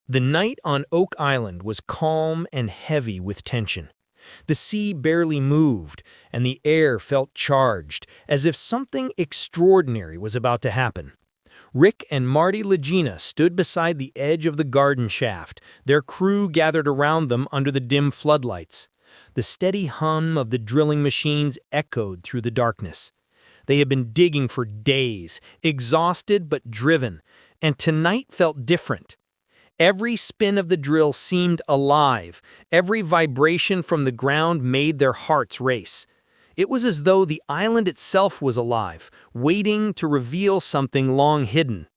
The night on Oak Island was calm and heavy with tension. The sea barely moved, and the air felt charged, as if something extraordinary was about to happen. Rick and Marty Legina stood beside the edge of the garden shaft, their crew gathered around them under the dim floodlights. The steady hum of the drilling machines echoed through the darkness. They had been digging for days, exhausted but driven, and tonight felt different. Every spin of the drill seemed alive. Every vibration from the ground made their hearts race. It was as though the island itself was alive, waiting to reveal something long hidden.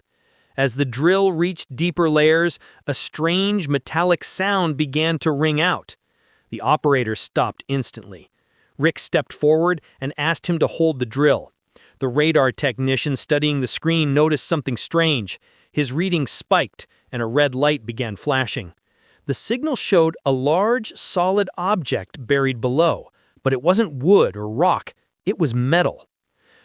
As the drill reached deeper layers, a strange metallic sound began to ring out. The operator stopped instantly. Rick stepped forward and asked him to hold the drill. The radar technician studying the screen noticed something strange. His reading spiked, and a red light began flashing. The signal showed a large, solid object buried below, but it wasn't wood or rock, it was metal.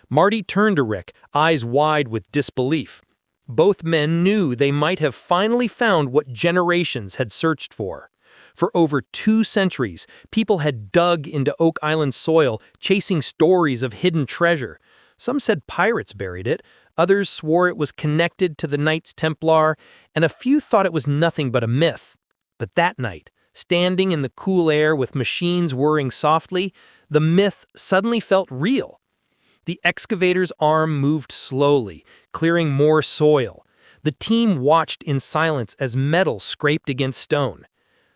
Marty turned to Rick, eyes wide with disbelief. Both men knew they might have finally found what generations had searched for. For over 2 centuries, people had dug into Oak Island soil, chasing stories of hidden treasure. Some said pirates buried it, others swore it was connected to the Knights Templar, and a few thought it was nothing but a myth. But that night, standing in the cool air with machines whirring softly, the myth suddenly felt real. The excavator's arm moved slowly, clearing more soil. The team watched in silence as metal scraped against stone.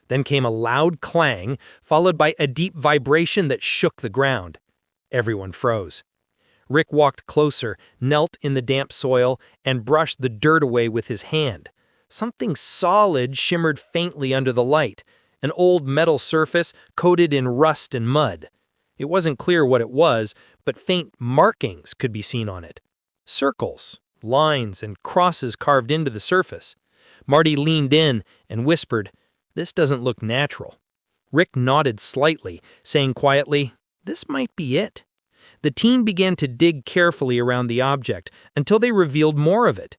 Then came a loud clang, followed by a deep vibration that shook the ground. Everyone froze. Rick walked closer, knelt in the damp soil, and brushed the dirt away with his hand. Something solid shimmered faintly under the light, an old metal surface coated in rust and mud. It wasn't clear what it was, but faint markings could be seen on it. Circles, lines, and crosses carved into the surface. Marty leaned in and whispered, "This doesn't look natural." Rick nodded slightly, saying quietly, "This might be it." The team began to dig carefully around the object until they revealed more of it.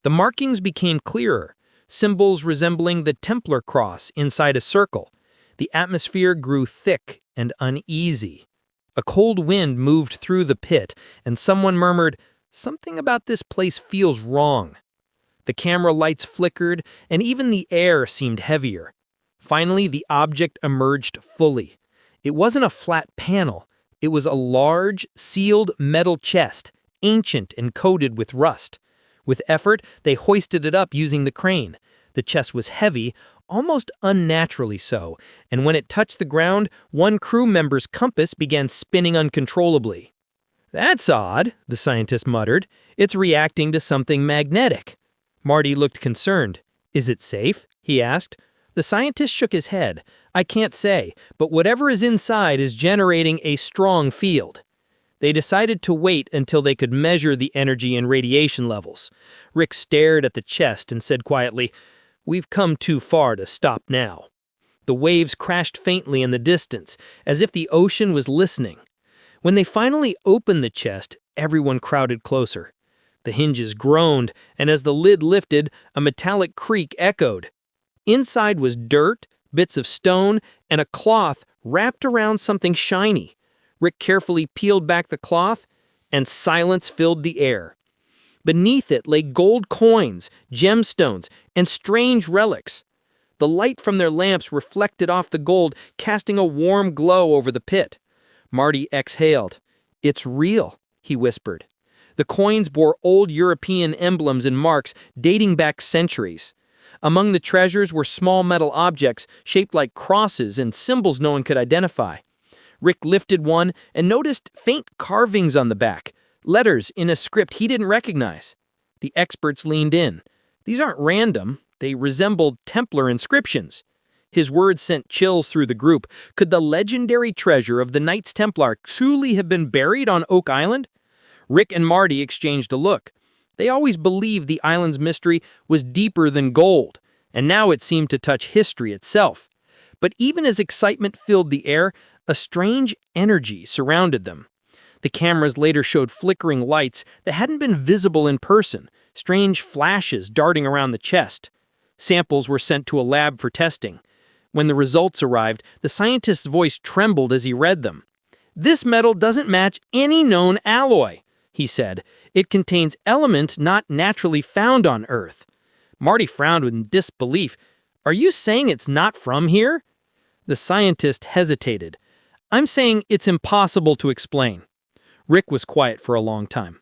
The markings became clearer, symbols resembling the Templar cross inside a circle. The atmosphere grew thick and uneasy. A cold wind moved through the pit, and someone murmured, "Something about this place feels wrong." The camera lights flickered, and even the air seemed heavier. Finally, the object emerged fully. It wasn't a flat panel. It was a large, sealed metal chest, ancient and coated with rust. With effort, they hoisted it up using the crane. The chest was heavy, almost unnaturally so, and when it touched the ground, one crew member's compass began spinning uncontrollably. "That's odd," the scientist muttered. "It's reacting to something magnetic." Marty looked concerned. "Is it safe?" he asked. The scientist shook his head. "I can't say, but whatever is inside is generating a strong field." They decided to wait until they could measure the energy and radiation levels. Rick stared at the chest and said quietly, "We've come too far to stop now." The waves crashed faintly in the distance, as if the ocean was listening. When they finally opened the chest, everyone crowded closer. The hinges groaned, and as the lid lifted, a metallic creak echoed. Inside was dirt, bits of stone, and a cloth wrapped around something shiny. Rick carefully peeled back the cloth, and silence filled the air. Beneath it lay gold coins, gemstones, and strange relics. The light from their lamps reflected off the gold, casting a warm glow over the pit. Marty exhaled. "It's real," he whispered. The coins bore old European emblems and marks dating back centuries. Among the treasures were small metal objects shaped like crosses and symbols no one could identify. Rick lifted one and noticed faint carvings on the back, letters in a script he didn't recognize. The experts leaned in. "These aren't random. They resembled Templar inscriptions." His words sent chills through the group. Could the legendary treasure of the Knights Templar truly have been buried on Oak Island? Rick and Marty exchanged a look. They always believed the island's mystery was deeper than gold, and now it seemed to touch history itself. But even as excitement filled the air, a strange energy surrounded them. The cameras later showed flickering lights that hadn't been visible in person, strange flashes darting around the chest. Samples were sent to a lab for testing. When the results arrived, the scientist's voice trembled as he read them. "This metal doesn't match any known alloy," he said. "It contains elements not naturally found on Earth." Marty frowned with disbelief. "Are you saying it's not from here?" The scientist hesitated. "I'm saying it's impossible to explain." Rick was quiet for a long time.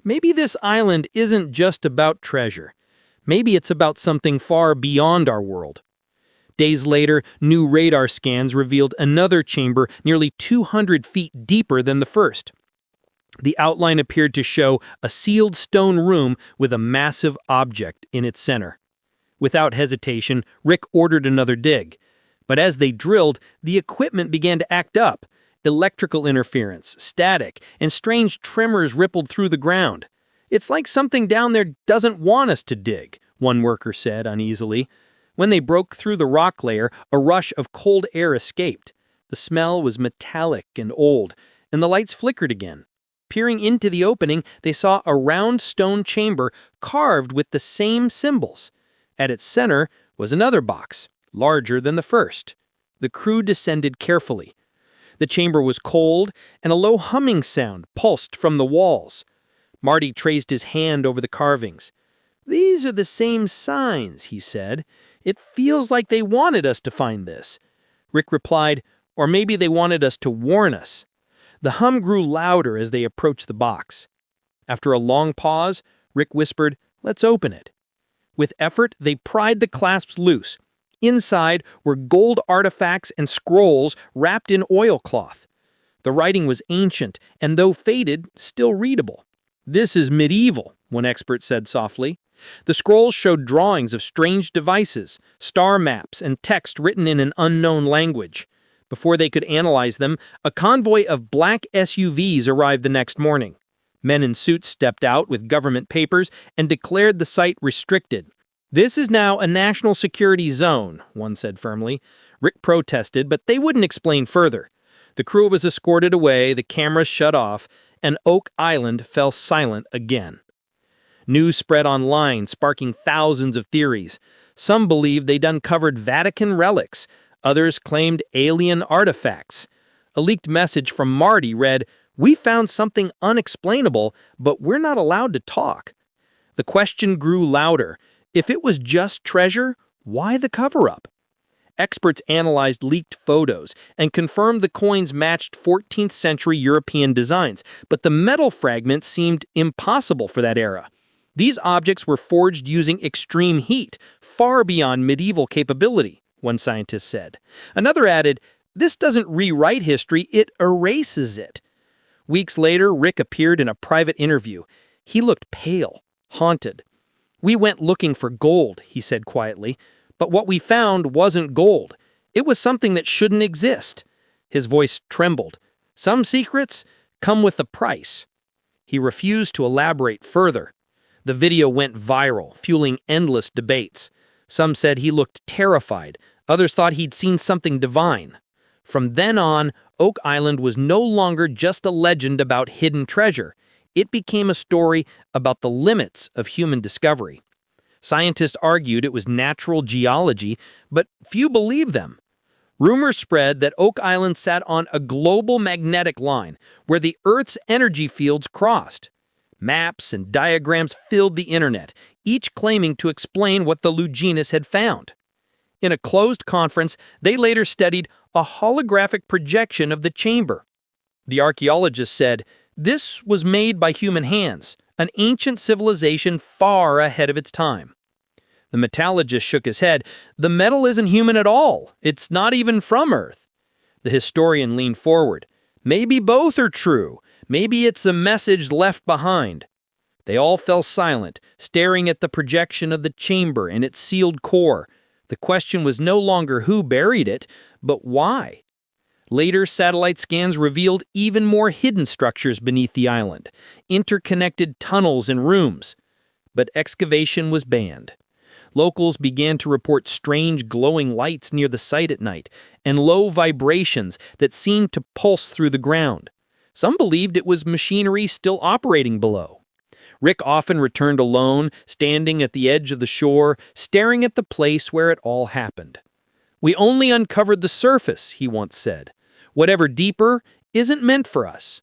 Maybe this island isn't just about treasure. Maybe it's about something far beyond our world. Days later, new radar scans revealed another chamber nearly 200 feet deeper than the first. The outline appeared to show a sealed stone room with a massive object in its center. Without hesitation, Rick ordered another dig. But as they drilled, the equipment began to act up. Electrical interference, static, and strange tremors rippled through the ground. "It's like something down there doesn't want us to dig," one worker said uneasily. When they broke through the rock layer, a rush of cold air escaped. The smell was metallic and old, and the lights flickered again. Peering into the opening, they saw a round stone chamber carved with the same symbols. At its center was another box, larger than the first. The crew descended carefully. The chamber was cold, and a low humming sound pulsed from the walls. Marty traced his hand over the carvings. "These are the same signs," he said. "It feels like they wanted us to find this." Rick replied, "Or maybe they wanted us to warn us." The hum grew louder as they approached the box. After a long pause, Rick whispered, "Let's open it." With effort, they pried the clasps loose. Inside were gold artifacts and scrolls wrapped in oilcloth. The writing was ancient, and though faded, still readable. "This is medieval," one expert said softly. The scrolls showed drawings of strange devices, star maps, and text written in an unknown language. Before they could analyze them, a convoy of black SUVs arrived the next morning. Men in suits stepped out with government papers and declared the site restricted. "This is now a national security zone," one said firmly. Rick protested, but they wouldn't explain further. The crew was escorted away, the cameras shut off, and Oak Island fell silent again. News spread online, sparking thousands of theories. Some believed they'd uncovered Vatican relics. Others claimed alien artifacts. A leaked message from Marty read, "We found something unexplainable, but we're not allowed to talk." The question grew louder. If it was just treasure, why the cover-up? Experts analyzed leaked photos and confirmed the coins matched 14th century European designs, but the metal fragments seemed impossible for that era. These objects were forged using extreme heat, far beyond medieval capability, one scientist said. Another added, "This doesn't rewrite history, it erases it." Weeks later, Rick appeared in a private interview. He looked pale, haunted. "We went looking for gold," he said quietly, "but what we found wasn't gold. It was something that shouldn't exist." His voice trembled. "Some secrets come with a price." He refused to elaborate further. The video went viral, fueling endless debates. Some said he looked terrified. Others thought he'd seen something divine. From then on, Oak Island was no longer just a legend about hidden treasure. It became a story about the limits of human discovery. Scientists argued it was natural geology, but few believed them. Rumors spread that Oak Island sat on a global magnetic line where the Earth's energy fields crossed. Maps and diagrams filled the internet, each claiming to explain what the Luginis had found. In a closed conference, they later studied a holographic projection of the chamber. The archaeologists said, "This was made by human hands, an ancient civilization far ahead of its time." The metallurgist shook his head. "The metal isn't human at all. It's not even from Earth." The historian leaned forward. "Maybe both are true. Maybe it's a message left behind." They all fell silent, staring at the projection of the chamber and its sealed core. The question was no longer who buried it, but why. Later satellite scans revealed even more hidden structures beneath the island, interconnected tunnels and rooms. But excavation was banned. Locals began to report strange glowing lights near the site at night, and low vibrations that seemed to pulse through the ground. Some believed it was machinery still operating below. Rick often returned alone, standing at the edge of the shore, staring at the place where it all happened. "We only uncovered the surface," he once said. "Whatever deeper isn't meant for us."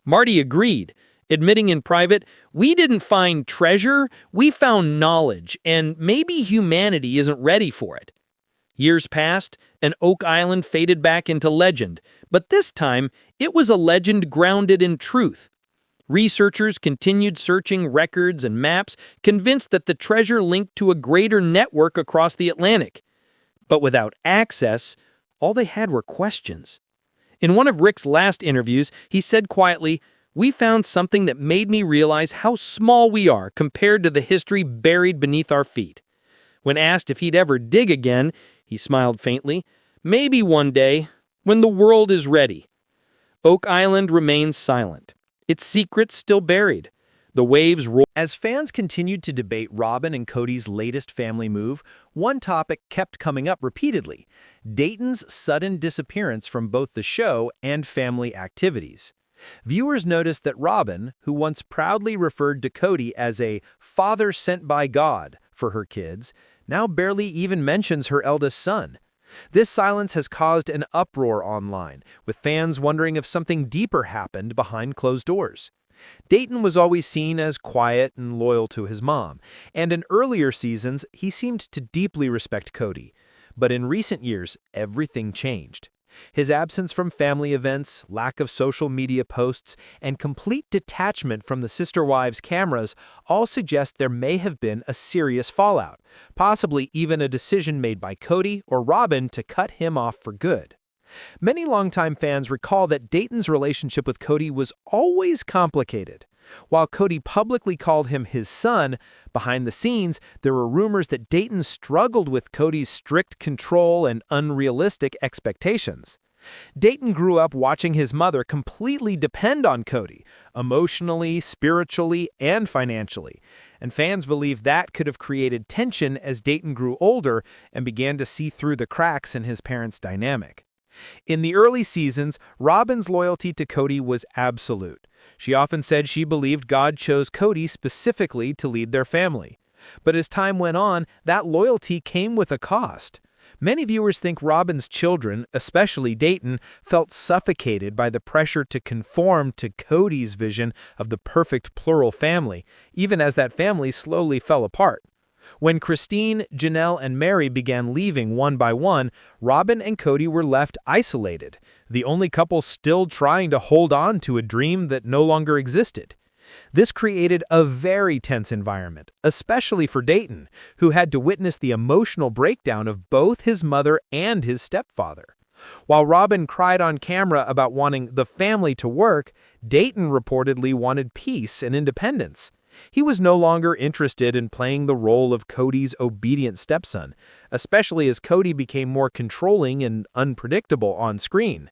Marty agreed, admitting in private, "We didn't find treasure, we found knowledge, and maybe humanity isn't ready for it." Years passed, and Oak Island faded back into legend, but this time it was a legend grounded in truth. Researchers continued searching records and maps, convinced that the treasure linked to a greater network across the Atlantic. But without access, all they had were questions. In one of Rick's last interviews, he said quietly, "We found something that made me realize how small we are compared to the history buried beneath our feet." When asked if he'd ever dig again, he smiled faintly. "Maybe one day, when the world is ready." Oak Island remains silent, its secrets still buried. The waves roar. As fans continued to debate Robin and Cody's latest family move, one topic kept coming up repeatedly: Dayton's sudden disappearance from both the show and family activities. Viewers noticed that Robin, who once proudly referred to Cody as a father sent by God for her kids, now barely even mentions her eldest son. This silence has caused an uproar online, with fans wondering if something deeper happened behind closed doors. Dayton was always seen as quiet and loyal to his mom, and in earlier seasons he seemed to deeply respect Cody. But in recent years, everything changed. His absence from family events, lack of social media posts, and complete detachment from the sister wives' cameras all suggest there may have been a serious fallout, possibly even a decision made by Cody or Robin to cut him off for good. Many longtime fans recall that Dayton's relationship with Cody was always complicated. While Cody publicly called him his son, behind the scenes there were rumors that Dayton struggled with Cody's strict control and unrealistic expectations. Dayton grew up watching his mother completely depend on Cody, emotionally, spiritually, and financially, and fans believe that could have created tension as Dayton grew older and began to see through the cracks in his parents' dynamic. In the early seasons, Robin's loyalty to Cody was absolute. She often said she believed God chose Cody specifically to lead their family. But as time went on, that loyalty came with a cost. Many viewers think Robin's children, especially Dayton, felt suffocated by the pressure to conform to Cody's vision of the perfect plural family, even as that family slowly fell apart. When Christine, Janelle, and Mary began leaving one by one, Robin and Cody were left isolated, the only couple still trying to hold on to a dream that no longer existed. This created a very tense environment, especially for Dayton, who had to witness the emotional breakdown of both his mother and his stepfather. While Robin cried on camera about wanting the family to work, Dayton reportedly wanted peace and independence. He was no longer interested in playing the role of Cody's obedient stepson, especially as Cody became more controlling and unpredictable on screen.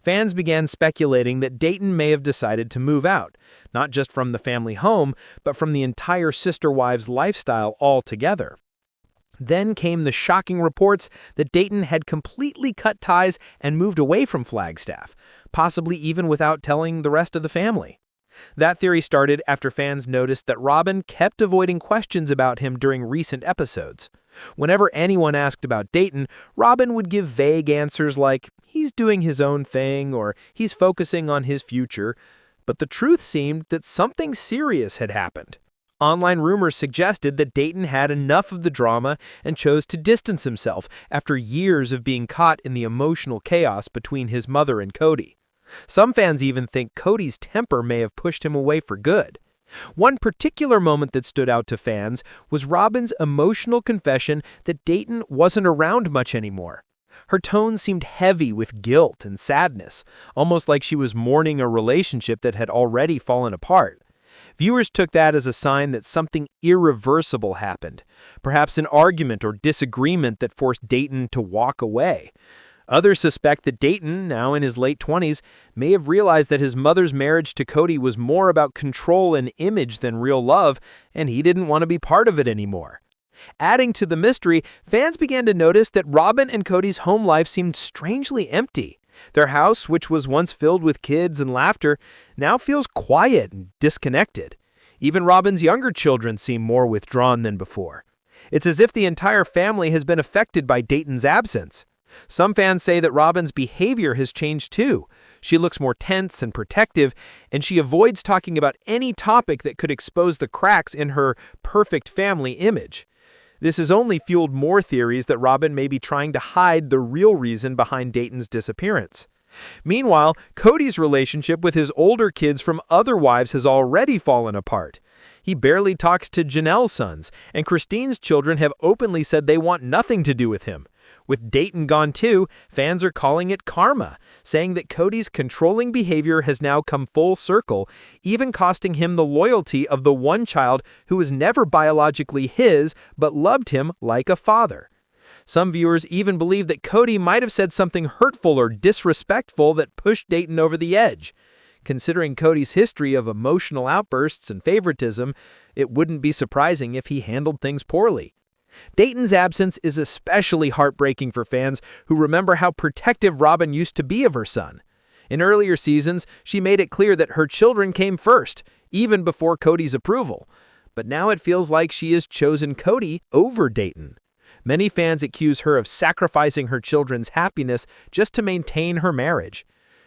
Fans began speculating that Dayton may have decided to move out, not just from the family home, but from the entire sister wives' lifestyle altogether. Then came the shocking reports that Dayton had completely cut ties and moved away from Flagstaff, possibly even without telling the rest of the family. That theory started after fans noticed that Robin kept avoiding questions about him during recent episodes. Whenever anyone asked about Dayton, Robin would give vague answers like, "He's doing his own thing," or "He's focusing on his future." But the truth seemed that something serious had happened. Online rumors suggested that Dayton had enough of the drama and chose to distance himself after years of being caught in the emotional chaos between his mother and Cody. Some fans even think Cody's temper may have pushed him away for good. One particular moment that stood out to fans was Robin's emotional confession that Dayton wasn't around much anymore. Her tone seemed heavy with guilt and sadness, almost like she was mourning a relationship that had already fallen apart. Viewers took that as a sign that something irreversible happened, perhaps an argument or disagreement that forced Dayton to walk away. Others suspect that Dayton, now in his late 20s, may have realized that his mother's marriage to Cody was more about control and image than real love, and he didn't want to be part of it anymore. Adding to the mystery, fans began to notice that Robin and Cody's home life seemed strangely empty. Their house, which was once filled with kids and laughter, now feels quiet and disconnected. Even Robin's younger children seem more withdrawn than before. It's as if the entire family has been affected by Dayton's absence. Some fans say that Robin's behavior has changed too. She looks more tense and protective, and she avoids talking about any topic that could expose the cracks in her perfect family image. This has only fueled more theories that Robin may be trying to hide the real reason behind Dayton's disappearance. Meanwhile, Cody's relationship with his older kids from other wives has already fallen apart. He barely talks to Janelle's sons, and Christine's children have openly said they want nothing to do with him. With Dayton gone too, fans are calling it karma, saying that Cody's controlling behavior has now come full circle, even costing him the loyalty of the one child who was never biologically his but loved him like a father. Some viewers even believe that Cody might have said something hurtful or disrespectful that pushed Dayton over the edge. Considering Cody's history of emotional outbursts and favoritism, it wouldn't be surprising if he handled things poorly. Dayton's absence is especially heartbreaking for fans who remember how protective Robin used to be of her son. In earlier seasons, she made it clear that her children came first, even before Cody's approval. But now it feels like she has chosen Cody over Dayton. Many fans accuse her of sacrificing her children's happiness just to maintain her marriage.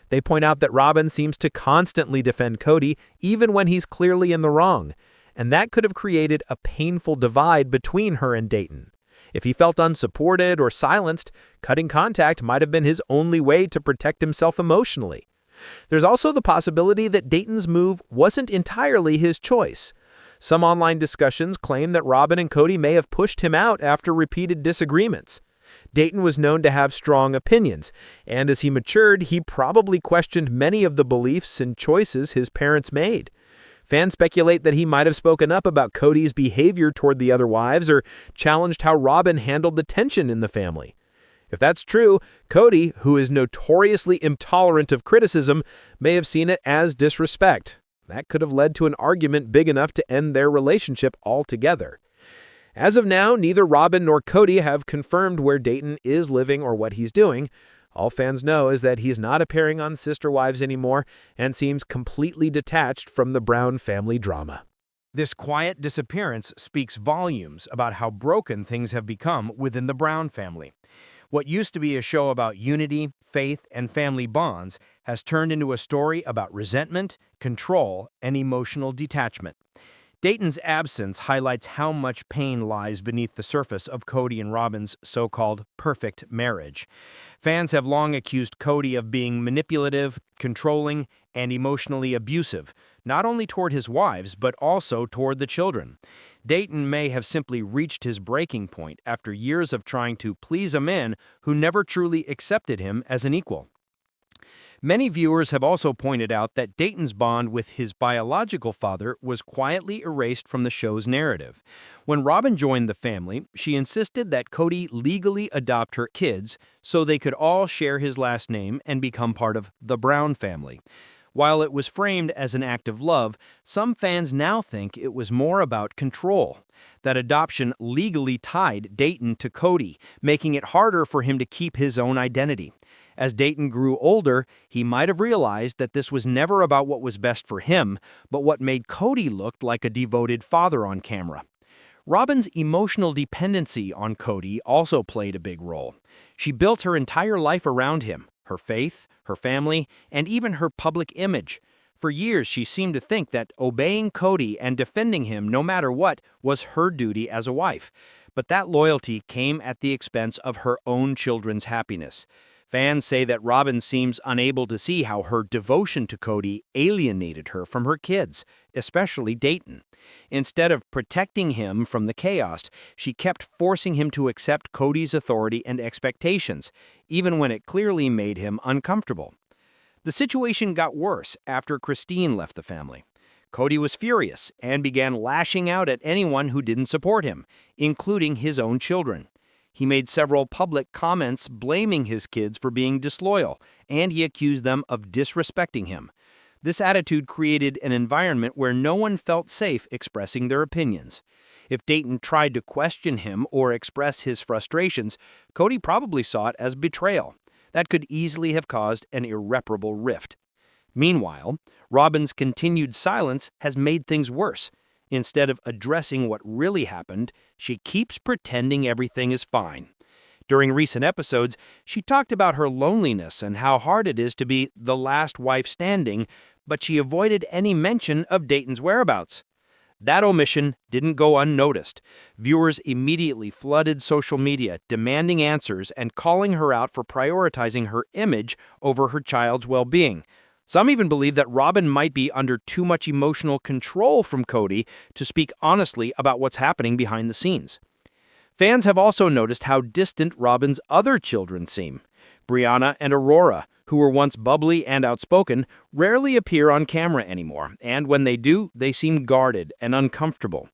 They point out that Robin seems to constantly defend Cody even when he's clearly in the wrong, and that could have created a painful divide between her and Dayton. If he felt unsupported or silenced, cutting contact might have been his only way to protect himself emotionally. There's also the possibility that Dayton's move wasn't entirely his choice. Some online discussions claim that Robin and Cody may have pushed him out after repeated disagreements. Dayton was known to have strong opinions, and as he matured, he probably questioned many of the beliefs and choices his parents made. Fans speculate that he might have spoken up about Cody's behavior toward the other wives or challenged how Robin handled the tension in the family. If that's true, Cody, who is notoriously intolerant of criticism, may have seen it as disrespect. That could have led to an argument big enough to end their relationship altogether. As of now, neither Robin nor Cody have confirmed where Dayton is living or what he's doing. All fans know is that he's not appearing on Sister Wives anymore and seems completely detached from the Brown family drama. This quiet disappearance speaks volumes about how broken things have become within the Brown family. What used to be a show about unity, faith, and family bonds has turned into a story about resentment, control, and emotional detachment. Dayton's absence highlights how much pain lies beneath the surface of Cody and Robin's so-called perfect marriage. Fans have long accused Cody of being manipulative, controlling, and emotionally abusive, not only toward his wives, but also toward the children. Dayton may have simply reached his breaking point after years of trying to please a man who never truly accepted him as an equal. Many viewers have also pointed out that Dayton's bond with his biological father was quietly erased from the show's narrative. When Robin joined the family, she insisted that Cody legally adopt her kids so they could all share his last name and become part of the Brown family. While it was framed as an act of love, some fans now think it was more about control. That adoption legally tied Dayton to Cody, making it harder for him to keep his own identity. As Dayton grew older, he might have realized that this was never about what was best for him, but what made Cody look like a devoted father on camera. Robin's emotional dependency on Cody also played a big role. She built her entire life around him, her faith, her family, and even her public image. For years, she seemed to think that obeying Cody and defending him no matter what was her duty as a wife. But that loyalty came at the expense of her own children's happiness. Fans say that Robin seems unable to see how her devotion to Cody alienated her from her kids, especially Dayton. Instead of protecting him from the chaos, she kept forcing him to accept Cody's authority and expectations, even when it clearly made him uncomfortable. The situation got worse after Christine left the family. Cody was furious and began lashing out at anyone who didn't support him, including his own children. He made several public comments blaming his kids for being disloyal, and he accused them of disrespecting him. This attitude created an environment where no one felt safe expressing their opinions. If Dayton tried to question him or express his frustrations, Cody probably saw it as betrayal. That could easily have caused an irreparable rift. Meanwhile, Robin's continued silence has made things worse. Instead of addressing what really happened, she keeps pretending everything is fine. During recent episodes, she talked about her loneliness and how hard it is to be the last wife standing, but she avoided any mention of Dayton's whereabouts. That omission didn't go unnoticed. Viewers immediately flooded social media, demanding answers and calling her out for prioritizing her image over her child's well-being. Some even believe that Robin might be under too much emotional control from Cody to speak honestly about what's happening behind the scenes. Fans have also noticed how distant Robin's other children seem. Brianna and Aurora, who were once bubbly and outspoken, rarely appear on camera anymore, and when they do, they seem guarded and uncomfortable.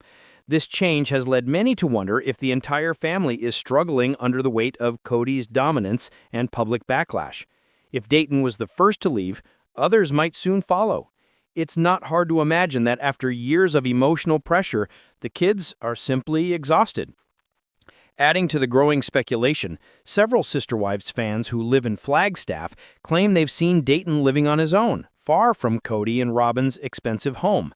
This change has led many to wonder if the entire family is struggling under the weight of Cody's dominance and public backlash. If Dayton was the first to leave, others might soon follow. It's not hard to imagine that after years of emotional pressure, the kids are simply exhausted. Adding to the growing speculation, several Sister Wives fans who live in Flagstaff claim they've seen Dayton living on his own, far from Cody and Robin's expensive home.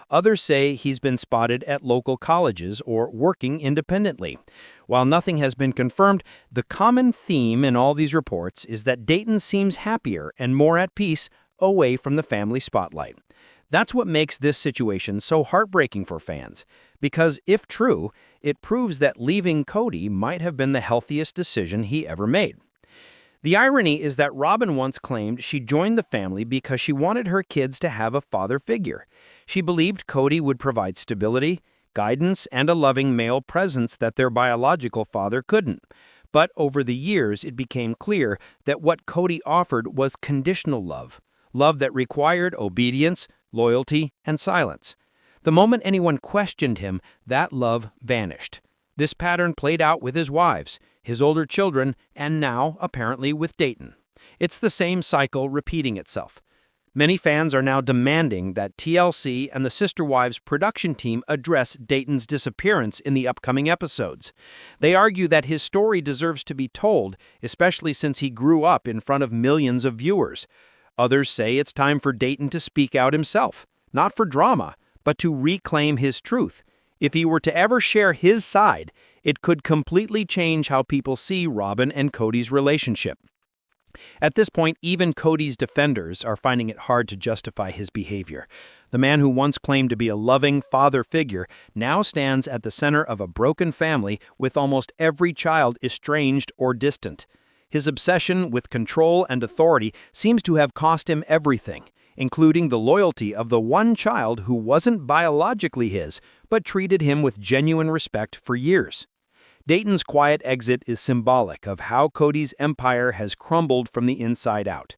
Others say he's been spotted at local colleges or working independently. While nothing has been confirmed, the common theme in all these reports is that Dayton seems happier and more at peace away from the family spotlight. That's what makes this situation so heartbreaking for fans, because if true, it proves that leaving Cody might have been the healthiest decision he ever made. The irony is that Robin once claimed she joined the family because she wanted her kids to have a father figure. She believed Cody would provide stability, guidance, and a loving male presence that their biological father couldn't. But over the years, it became clear that what Cody offered was conditional love, love that required obedience, loyalty, and silence. The moment anyone questioned him, that love vanished. This pattern played out with his wives, his older children, and now, apparently, with Dayton. It's the same cycle repeating itself. Many fans are now demanding that TLC and the Sister Wives production team address Dayton's disappearance in the upcoming episodes. They argue that his story deserves to be told, especially since he grew up in front of millions of viewers. Others say it's time for Dayton to speak out himself, not for drama, but to reclaim his truth. If he were to ever share his side, it could completely change how people see Robin and Cody's relationship. At this point, even Cody's defenders are finding it hard to justify his behavior. The man who once claimed to be a loving father figure now stands at the center of a broken family with almost every child estranged or distant. His obsession with control and authority seems to have cost him everything, including the loyalty of the one child who wasn't biologically his, but treated him with genuine respect for years. Dayton's quiet exit is symbolic of how Cody's empire has crumbled from the inside out.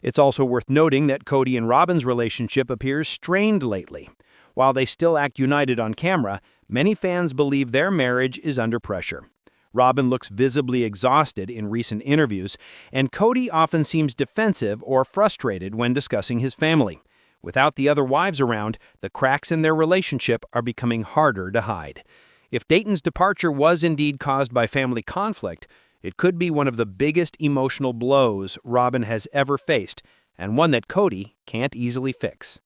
It's also worth noting that Cody and Robin's relationship appears strained lately. While they still act united on camera, many fans believe their marriage is under pressure. Robin looks visibly exhausted in recent interviews, and Cody often seems defensive or frustrated when discussing his family. Without the other wives around, the cracks in their relationship are becoming harder to hide. If Dayton's departure was indeed caused by family conflict, it could be one of the biggest emotional blows Robin has ever faced, and one that Cody can't easily fix.